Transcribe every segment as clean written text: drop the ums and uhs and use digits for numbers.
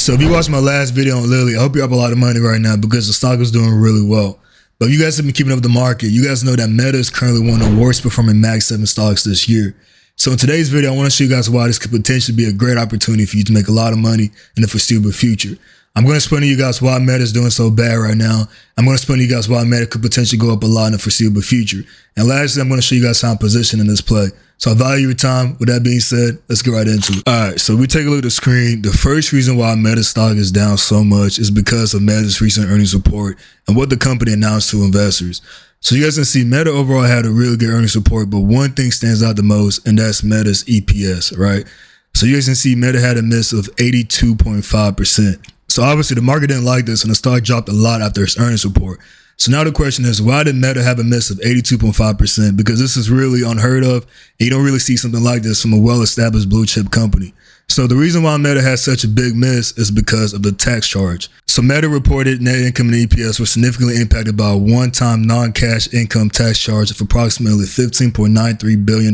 So if you watched my last video on Lily, I hope you're up a lot of money right now because the stock is doing really well. But if you guys have been keeping up with the market, you guys know that Meta is currently one of the worst performing Mag 7 stocks this year. So in today's video, I want to show you guys why this could potentially be a great opportunity for you to make a lot of money in the foreseeable future. I'm going to explain to you guys why Meta is doing so bad right now. I'm going to explain to you guys why Meta could potentially go up a lot in the foreseeable future. And lastly, I'm going to show you guys how I'm positioned in this play. So I value your time. With that being said, let's get right into it. All right, so we take a look at the screen. The first reason why Meta stock is down so much is because of Meta's recent earnings report and what the company announced to investors. So you guys can see Meta overall had a really good earnings report, but one thing stands out the most, and that's Meta's EPS, right? So you guys can see Meta had a miss of 82.5%. So obviously the market didn't like this and the stock dropped a lot after its earnings report. So now the question is, why did Meta have a miss of 82.5%? Because this is really unheard of. And you don't really see something like this from a well-established blue chip company. So the reason why Meta has such a big miss is because of the tax charge. So Meta reported net income and EPS were significantly impacted by a one-time non-cash income tax charge of approximately $15.93 billion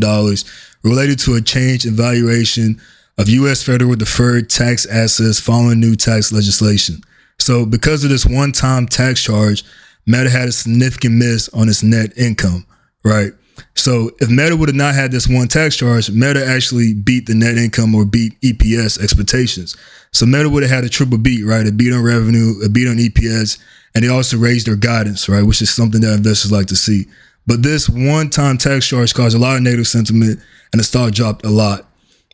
related to a change in valuation of U.S. federal deferred tax assets following new tax legislation. So because of this one-time tax charge, Meta had a significant miss on its net income, right? So if Meta would have not had this one tax charge, Meta actually beat the net income or beat EPS expectations. So Meta would have had a triple beat, right? A beat on revenue, a beat on EPS, and they also raised their guidance, right? Which is something that investors like to see. But this one-time tax charge caused a lot of negative sentiment and the stock dropped a lot.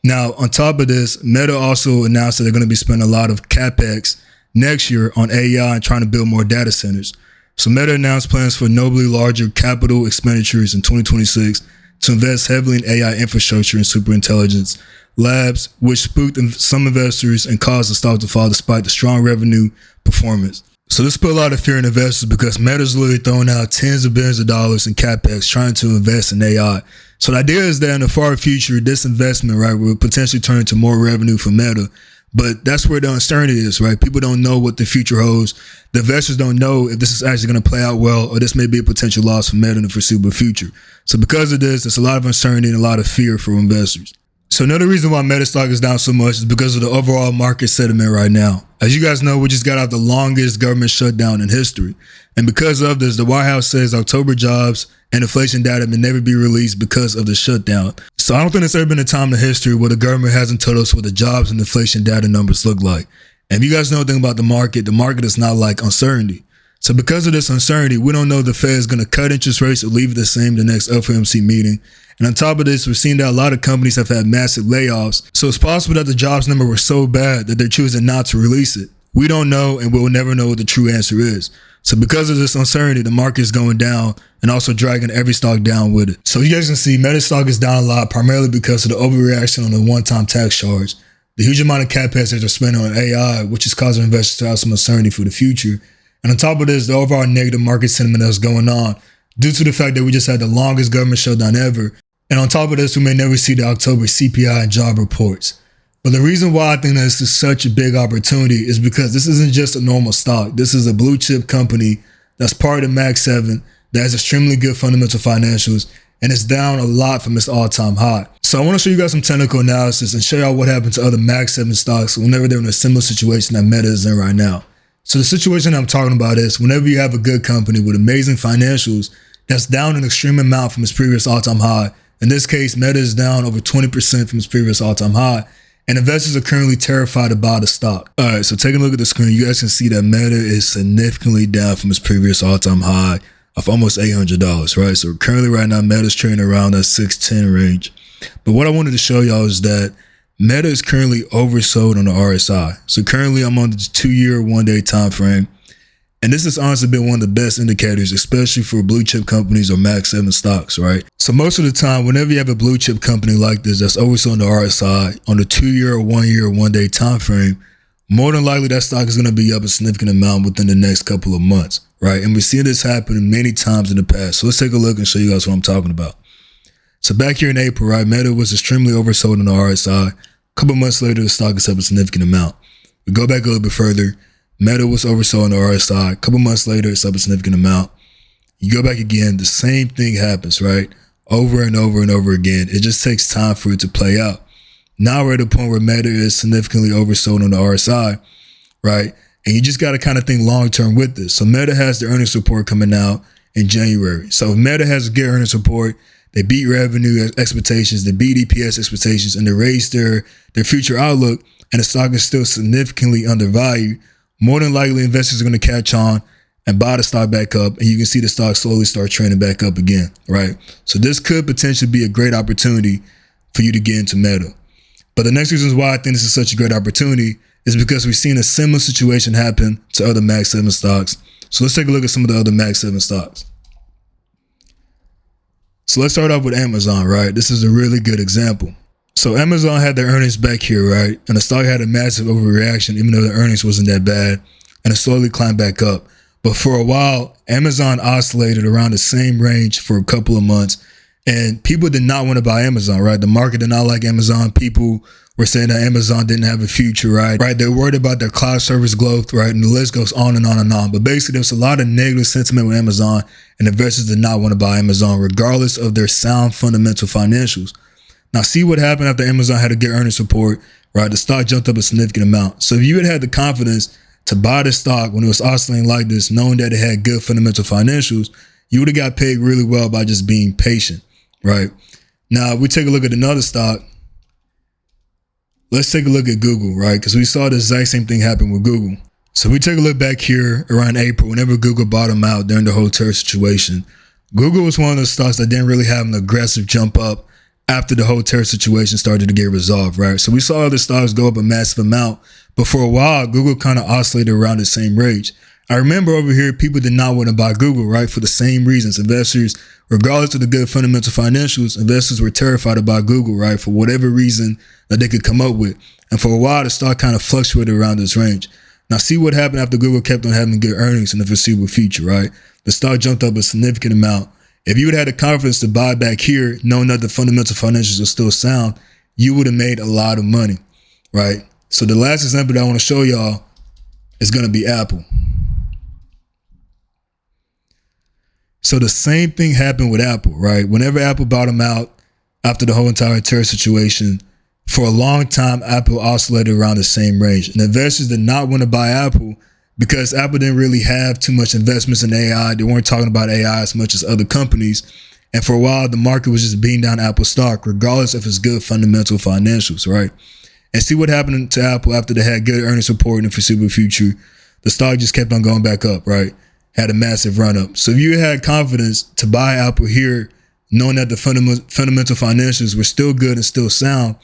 Now, on top of this, Meta also announced that they're going to be spending a lot of CapEx next year on AI and trying to build more data centers. So Meta announced plans for nobly larger capital expenditures in 2026 to invest heavily in AI infrastructure and superintelligence labs, which spooked some investors and caused the stock to fall despite the strong revenue performance. So this put a lot of fear in investors because Meta's literally throwing out tens of billions of dollars in CapEx trying to invest in AI. So the idea is that in the far future, this investment, right, will potentially turn into more revenue for Meta. But that's where the uncertainty is, right? People don't know what the future holds. The investors don't know if this is actually going to play out well or this may be a potential loss for Meta in the foreseeable future. So because of this, there's a lot of uncertainty and a lot of fear for investors. So another reason why Meta stock is down so much is because of the overall market sentiment right now. As you guys know, we just got out the longest government shutdown in history. And because of this, the White House says October jobs and inflation data may never be released because of the shutdown. So I don't think there's ever been a time in history where the government hasn't told us what the jobs and inflation data numbers look like. And if you guys know anything about the market is not like uncertainty. So because of this uncertainty, we don't know if the Fed is going to cut interest rates or leave it the same the next FOMC meeting. And on top of this, we're seeing that a lot of companies have had massive layoffs. So it's possible that the jobs number were so bad that they're choosing not to release it. We don't know, and we'll never know what the true answer is. So because of this uncertainty, the market is going down and also dragging every stock down with it. So you guys can see Meta stock is down a lot, primarily because of the overreaction on the one-time tax charge, the huge amount of CapEx that they're spending on AI, which is causing investors to have some uncertainty for the future. And on top of this, the overall negative market sentiment that's going on due to the fact that we just had the longest government shutdown ever. And on top of this, we may never see the October CPI and job reports. But the reason why I think that this is such a big opportunity is because this isn't just a normal stock. This is a blue chip company that's part of the Mag 7 that has extremely good fundamental financials and it's down a lot from its all-time high. So I want to show you guys some technical analysis and show y'all what happened to other Mag 7 stocks whenever they're in a similar situation that Meta is in right now. So the situation I'm talking about is whenever you have a good company with amazing financials that's down an extreme amount from its previous all-time high. In this case, Meta is down over 20% from its previous all-time high. And investors are currently terrified to buy the stock. All right, so taking a look at the screen, you guys can see that Meta is significantly down from its previous all-time high of almost $800, right? So currently right now, Meta's trading around that 610 range. But what I wanted to show y'all is that Meta is currently oversold on the RSI. So currently I'm on the 2-year, 1-day time frame. And this has honestly been one of the best indicators, especially for blue chip companies or Mag 7 stocks, right? So most of the time, whenever you have a blue chip company like this that's oversold on the RSI on the 2-year, 1-year, 1-day time frame, more than likely that stock is going to be up a significant amount within the next couple of months, right? And we've seen this happen many times in the past. So let's take a look and show you guys what I'm talking about. So back here in April, right, Meta was extremely oversold on the RSI. A couple months later, the stock is up a significant amount. We go back a little bit further. Meta was oversold on the RSI. A couple months later, it's up a significant amount. You go back again, the same thing happens, right? Over and over and over again. It just takes time for it to play out. Now we're at a point where Meta is significantly oversold on the RSI. right? And you just got to kind of think long-term with this. So Meta has their earnings report coming out in January. So if Meta has a good earnings report, they beat revenue expectations, they beat EPS expectations, and they raised their future outlook, and the stock is still significantly undervalued, more than likely investors are going to catch on and buy the stock back up, and you can see the stock slowly start trending back up again, right? So this could potentially be a great opportunity for you to get into Meta. But the next reason why I think this is such a great opportunity is because we've seen a similar situation happen to other Mag 7 stocks. So let's take a look at some of the other Mag 7 stocks. So let's start off with Amazon, right? This is a really good example. So Amazon had their earnings back here, right? And the stock had a massive overreaction, even though the earnings wasn't that bad, and it slowly climbed back up. But for a while, Amazon oscillated around the same range for a couple of months, and people did not want to buy Amazon, right? The market did not like Amazon. People were saying that Amazon didn't have a future, right? They're worried about their cloud service growth, right? And the list goes on and on and on. But basically, there's a lot of negative sentiment with Amazon, and investors did not want to buy Amazon, regardless of their sound fundamental financials. Now, see what happened after Amazon had a good earnings report, right? The stock jumped up a significant amount. So if you had the confidence to buy the stock when it was oscillating like this, knowing that it had good fundamental financials, you would have got paid really well by just being patient, right? Now, we take a look at another stock. Let's take a look at Google, right? Because we saw the exact same thing happen with Google. So we take a look back here around April, whenever Google bottomed out during the whole tariff situation. Google was one of the stocks that didn't really have an aggressive jump up after the whole tariff situation started to get resolved, right? So we saw other stocks go up a massive amount, but for a while, Google kind of oscillated around the same range. I remember over here, people did not want to buy Google, right? For the same reasons. Investors, regardless of the good fundamental financials, investors were terrified about Google, right? For whatever reason that they could come up with. And for a while, the stock kind of fluctuated around this range. Now, see what happened after Google kept on having good earnings in the foreseeable future, right? The stock jumped up a significant amount. If you would have had the confidence to buy back here, knowing that the fundamental financials are still sound, you would have made a lot of money, right? So the last example that I want to show y'all is going to be Apple. So the same thing happened with Apple, right? Whenever Apple bottomed out after the whole entire tariff situation, for a long time, Apple oscillated around the same range. And investors did not want to buy Apple because Apple didn't really have too much investments in AI. They weren't talking about AI as much as other companies. And for a while, the market was just beating down Apple stock, regardless of its good fundamental financials, right? And see what happened to Apple after they had good earnings report in the foreseeable future. The stock just kept on going back up, right? Had a massive run up. So if you had confidence to buy Apple here, knowing that the fundamental financials were still good and still sound,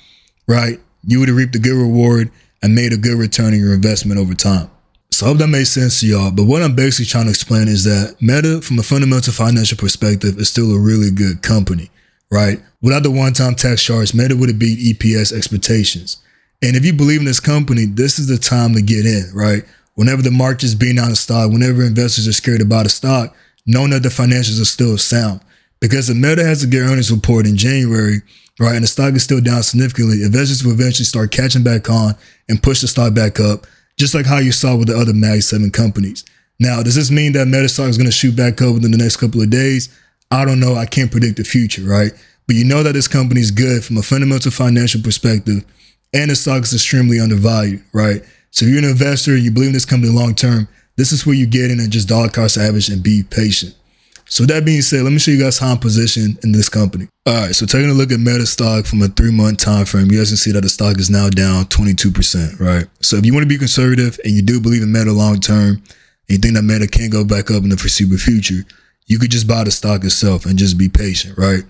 right, you would have reaped a good reward and made a good return on your investment over time. So I hope that made sense to y'all. But what I'm basically trying to explain is that Meta, from a fundamental financial perspective, is still a really good company, right? Without the one-time tax charge, Meta would have beat EPS expectations. And if you believe in this company, this is the time to get in, right? Whenever the market's being down the stock, whenever investors are scared about a stock, knowing that the financials are still sound. Because if Meta has a good earnings report in January, right, and the stock is still down significantly, investors will eventually start catching back on and push the stock back up, just like how you saw with the other Mag 7 companies. Now, does this mean that Meta stock is going to shoot back up within the next couple of days? I don't know. I can't predict the future, right? But you know that this company is good from a fundamental financial perspective, and the stock is extremely undervalued, right? So if you're an investor, you believe in this company long term, this is where you get in and just dollar cost average and be patient. So that being said, let me show you guys how I'm positioned in this company. All right, so taking a look at Meta stock from a 3-month time frame, you guys can see that the stock is now down 22%, right? So if you want to be conservative and you do believe in Meta long term, and you think that Meta can't go back up in the foreseeable future, you could just buy the stock itself and just be patient, right?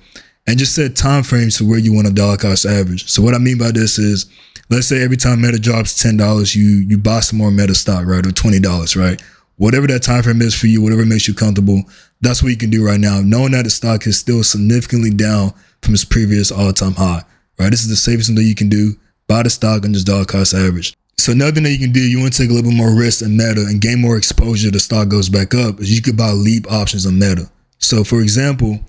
And just set time frames for where you want a dollar cost average. So what I mean by this is, let's say every time Meta drops $10, you buy some more Meta stock, right? Or $20, right? Whatever that time frame is for you, whatever makes you comfortable, that's what you can do right now, knowing that the stock is still significantly down from its previous all-time high, right? This is the safest thing that you can do. Buy the stock and just dollar cost average. So another thing that you can do, you want to take a little bit more risk in Meta and gain more exposure, the stock goes back up, is you could buy leap options on Meta. So for example,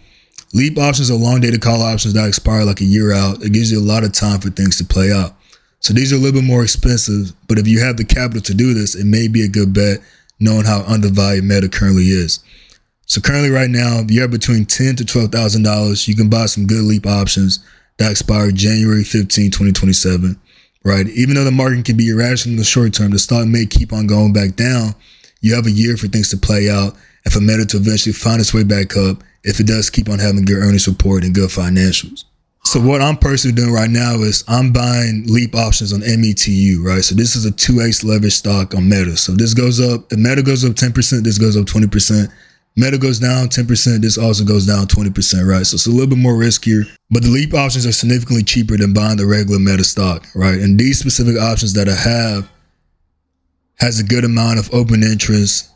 leap options are long-dated call options that expire like a year out. It gives you a lot of time for things to play out. So these are a little bit more expensive, but if you have the capital to do this, it may be a good bet, knowing how undervalued Meta currently is. So currently right now, you're between $10,000 to $12,000. You can buy some good leap options that expire January 15, 2027. right? Even though the market can be irrational in the short term, the stock may keep on going back down. You have a year for things to play out and for Meta to eventually find its way back up if it does keep on having good earnings report and good financials. So what I'm personally doing right now is I'm buying leap options on METU, right? So this is a 2x leverage stock on Meta. So this goes up, if Meta goes up 10%, this goes up 20%. Meta goes down 10%, this also goes down 20%, right? So it's a little bit more riskier, but the leap options are significantly cheaper than buying the regular Meta stock, right? And these specific options that I have has a good amount of open interest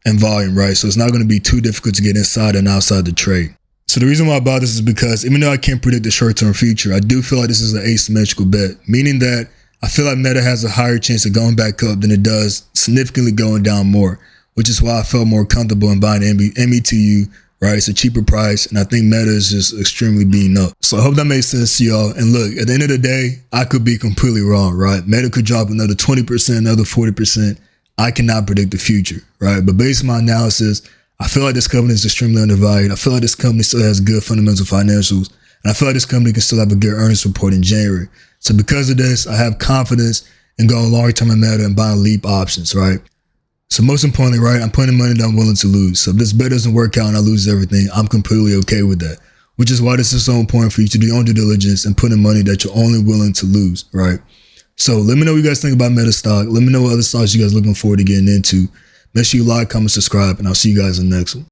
and volume, right? So it's not going to be too difficult to get inside and outside the trade. So the reason why I bought this is because even though I can't predict the short-term future, I do feel like this is an asymmetrical bet, meaning that I feel like Meta has a higher chance of going back up than it does significantly going down more, which is why I felt more comfortable in buying METU, right? It's a cheaper price, and I think Meta is just extremely beaten up. So I hope that makes sense to y'all. And look, at the end of the day, I could be completely wrong, right? Meta could drop another 20%, another 40%. I cannot predict the future, right? But based on my analysis, I feel like this company is extremely undervalued. I feel like this company still has good fundamental financials, and I feel like this company can still have a good earnings report in January. So because of this, I have confidence in going long-term in Meta and buying leap options, right? So most importantly, right, I'm putting money that I'm willing to lose. So if this bet doesn't work out and I lose everything, I'm completely okay with that, which is why this is so important for you to do your own due diligence and put in money that you're only willing to lose, right? So let me know what you guys think about Meta stock. Let me know what other stocks you guys are looking forward to getting into. Make sure you like, comment, subscribe, and I'll see you guys in the next one.